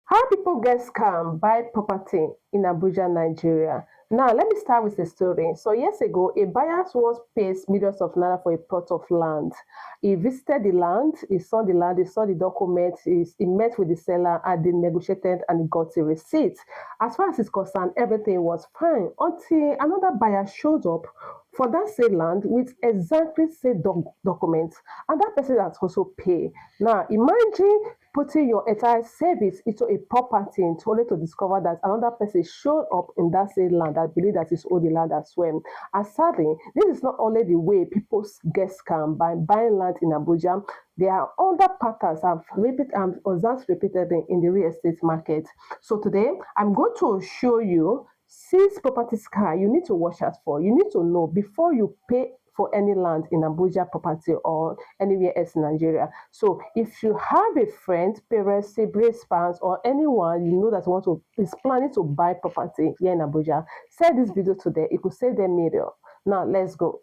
How people get scammed buy property in Abuja, Nigeria. Now, let me start with the story. So, years ago, a buyer once paid millions of naira for a plot of land. He visited the land, he saw the documents, he met with the seller, and they negotiated and he got a receipt. As far as it's concerned, everything was fine until another buyer showed up for that same land with exactly same documents, and that person has also paid. Now, imagine putting your entire savings into a property and only to discover that another person showed up in that same land that believe that is own the land as well. And sadly, this is not only the way people get scammed by buying land in Abuja. There are other patterns I've observed repeatedly in the real estate market. So today, I'm going to show you six property scam you need to watch out for. You need to know before you pay for any land in Abuja property or anywhere else in Nigeria. So if you have a friend, parents, siblings, spouse, or anyone you know that is planning to buy property here in Abuja, send this video to them. It could save them million. Now let's go.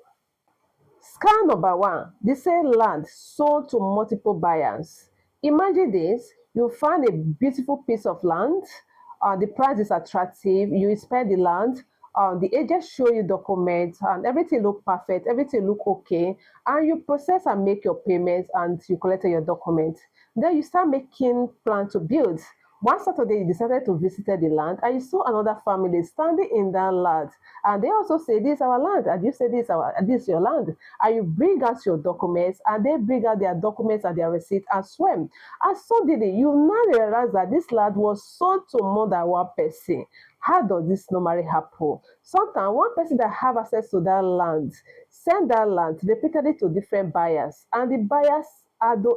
Scam number one, the same land sold to multiple buyers. Imagine this, you find a beautiful piece of land, the price is attractive, you inspect the land, the agent show you documents and everything look perfect, everything look okay, and you process and make your payments and you collected your documents. Then you start making plan to build. One Saturday, you decided to visit the land and you saw another family standing in that land. And they also say, this is our land. And you say, this is your land. And you bring out your documents and they bring out their documents and their receipt as well. And suddenly, you now realize that this land was sold to more than one person. How does this normally happen? Sometimes one person that have access to that land send that land repeatedly to different buyers, and the buyers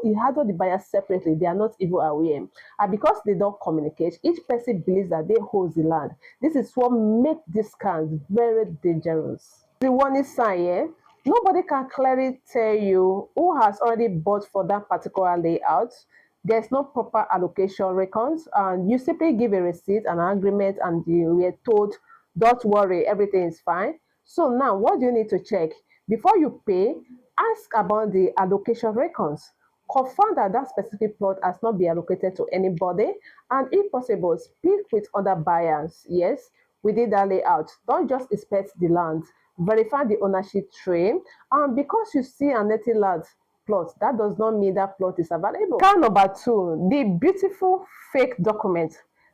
he handle the buyers separately. They are not even aware, and because they don't communicate, each person believes that they hold the land. This is what makes this scam very dangerous. The warning sign here. Nobody can clearly tell you who has already bought for that particular layout. There's no proper allocation records, and you simply give a receipt, an agreement, and you were told, don't worry, everything is fine. So now, what do you need to check? Before you pay, ask about the allocation records. Confirm that that specific plot has not been allocated to anybody, and if possible, speak with other buyers. Yes, within that layout. Don't just inspect the land. Verify the ownership tree. And because you see an empty land plot, that does not mean that plot is available. Car number two, the beautiful fake document.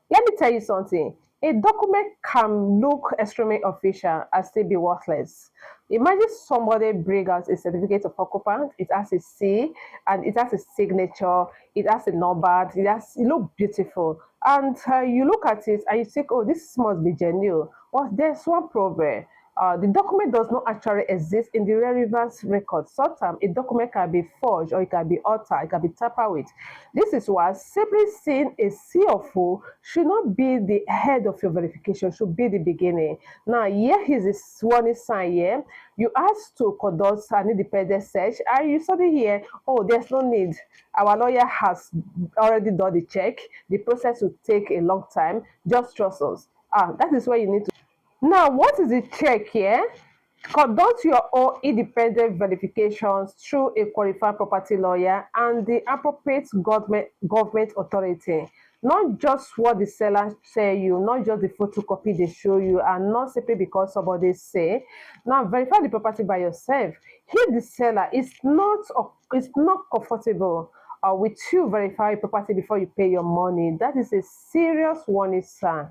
Let me tell you something. A document can look extremely official and still be worthless. Imagine somebody bring out a certificate of occupant. It has a C and it has a signature. It has a number. It look beautiful, and you look at it and you think, oh, this must be genuine. But there's one problem. The document does not actually exist in the relevant record. Sometimes a document can be forged or it can be altered, it can be tampered with. This is why simply seeing a CFO should not be the head of your verification, should be the beginning. Now, here is this warning sign here. You ask to conduct an independent search and you suddenly hear, oh, there's no need. Our lawyer has already done the check. The process will take a long time. Just trust us. That is where you need to. Now, what is the check here? Conduct your own independent verifications through a qualified property lawyer and the appropriate government authority. Not just what the seller tell you, not just the photocopy they show you, and not simply because somebody say. Now, verify the property by yourself. If the seller is not comfortable with you verify property before you pay your money, that is a serious warning sign.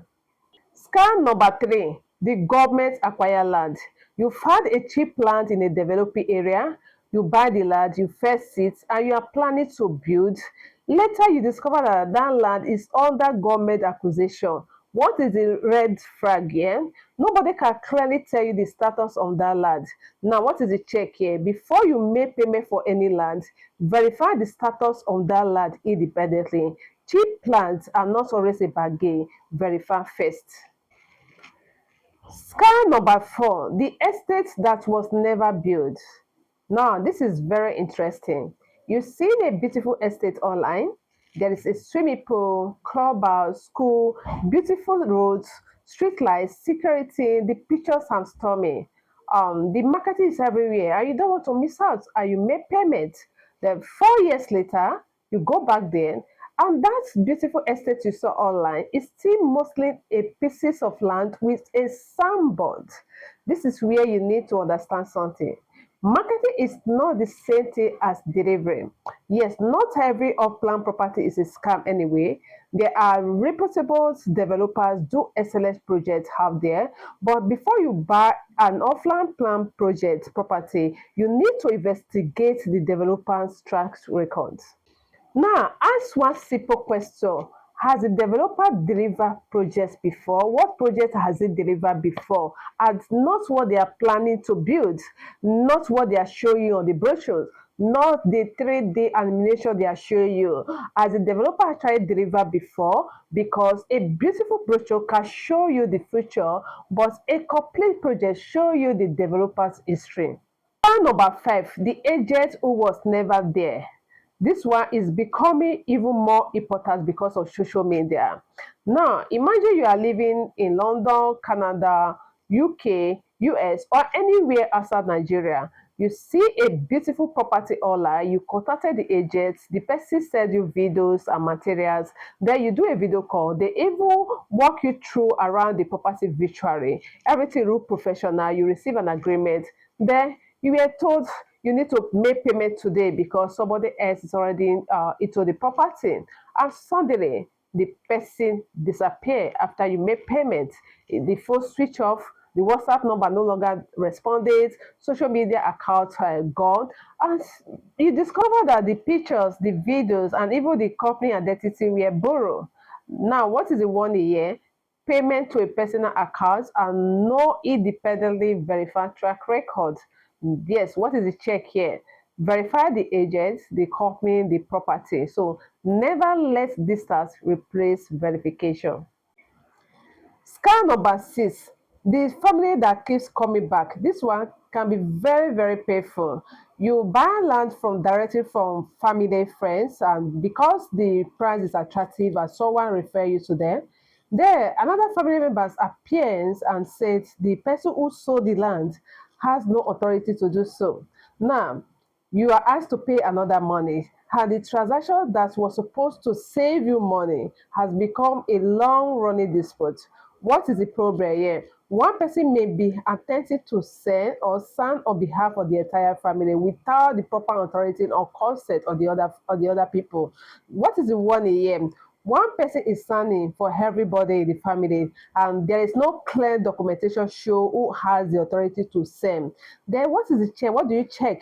Scam number three, the government acquire land. You found a cheap land in a developing area, you buy the land, you first it, and you are planning to build. Later, you discover that that land is under government acquisition. What is the red flag here? Nobody can clearly tell you the status of that land. Now, what is the check here? Before you make payment for any land, verify the status of that land independently. Cheap lands are not always a bargain. Verify first. Scam number four, the estate that was never built. Now, this is very interesting. You see a beautiful estate online. There is a swimming pool, clubhouse, school, beautiful roads, street lights, security. The pictures are stormy. The marketing is everywhere, and you don't want to miss out. And you make payment. Then 4 years later, you go back there, And that beautiful estate you saw online is still mostly a pieces of land with a signboard. This is where you need to understand something. Marketing is not the same thing as delivering. Yes, not every off-plan property is a scam anyway. There are reputable developers do excellent projects out there, but before you buy an off-plan plan project property, you need to investigate the developer's track records. Now, ask one simple question. Has the developer delivered projects before? What project has it delivered before? And not what they are planning to build, not what they are showing you on the brochures, not the 3D animation they are showing you. Has the developer actually delivered before? Because a beautiful brochure can show you the future, but a complete project show you the developer's history. Plan number 5, the agent who was never there. This one is becoming even more important because of social media. Now, imagine you are living in London, Canada, UK, US, or anywhere outside Nigeria. You see a beautiful property online, you contacted the agent, the person sent you videos and materials, then you do a video call. They even walk you through around the property virtually. Everything look professional, you receive an agreement. Then you were told you need to make payment today because somebody else is already into the property. And suddenly, the person disappear after you make payment. The phone switch off, the WhatsApp number no longer responded, social media accounts are gone, and you discover that the pictures, the videos, and even the company identity were borrowed. Now, what is the one here? Payment to a personal account and no independently verified track record. Yes, what is the check here? Verify the agent, the company, the property. So never let distance replace verification. Scam number 6, the family that keeps coming back. This one can be very, very painful. You buy land from directly from family, friends, and because the price is attractive and someone refer you to them, there another family members appears and says the person who sold the land has no authority to do so. Now, you are asked to pay another money, and the transaction that was supposed to save you money has become a long running dispute. What is the problem here? One person may be attempting to sell or sign on behalf of the entire family without the proper authority or consent of the other people. What is the one here? One person is signing for everybody in the family, and there is no clear documentation show who has the authority to sell. Then what is the check? What do you check?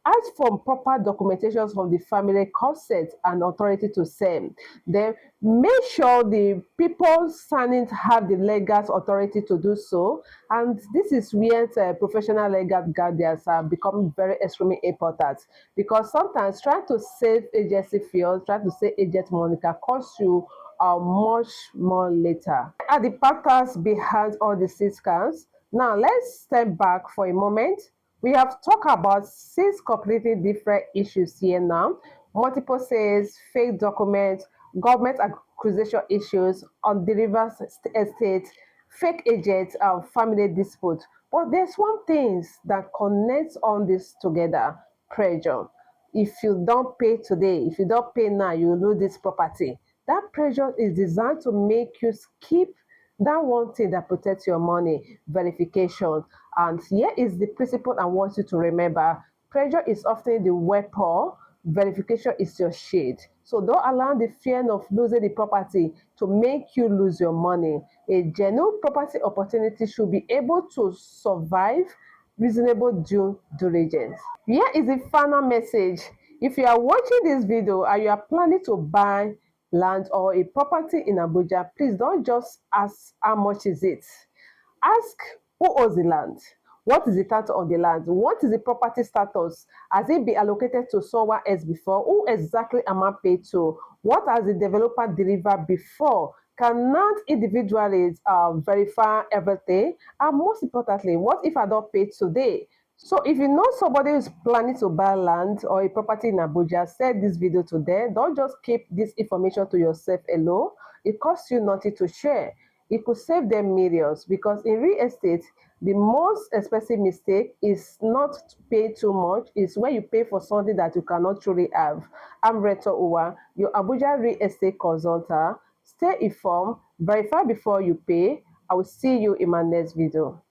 Ask for proper documentation from the family consent and authority to sell. Then make sure the people signing have the legal authority to do so. And this is where professional legal guardians are becoming very extremely important, because sometimes trying to save agency fees, trying to save agent money can cost you much more later. Are the factors behind all the six scams? Now let's step back for a moment. We have talked about 6 completely different issues here now. Multiple sales, fake documents, government acquisition issues, undelivered estate, fake agents, and family disputes. But there's one thing that connects all this together: pressure. If you don't pay today, if you don't pay now, you lose this property. That pressure is designed to make you skip that one thing that protects your money: verification. And here is the principle I want you to remember: pressure is often the weapon, verification is your shield. So don't allow the fear of losing the property to make you lose your money. A genuine property opportunity should be able to survive reasonable due diligence. Here is the final message. If you are watching this video and you are planning to buy land or a property in Abuja, please don't just ask how much is it. Ask who owns the land. What is the title of the land? What is the property status? Has it been allocated to someone else before? Who exactly am I paid to? What has the developer delivered before? Cannot individuals verify everything? And most importantly, what if I don't pay today? So if you know somebody who's planning to buy land or a property in Abuja, send this video to them. Don't just keep this information to yourself alone. It costs you nothing to share. It could save them millions, because in real estate, The most expensive mistake is not to pay too much, is when you pay for something that you cannot truly have. I'm Reto Uwa, your Abuja real estate consultant. Stay informed, verify before you pay. I will see you in my next video.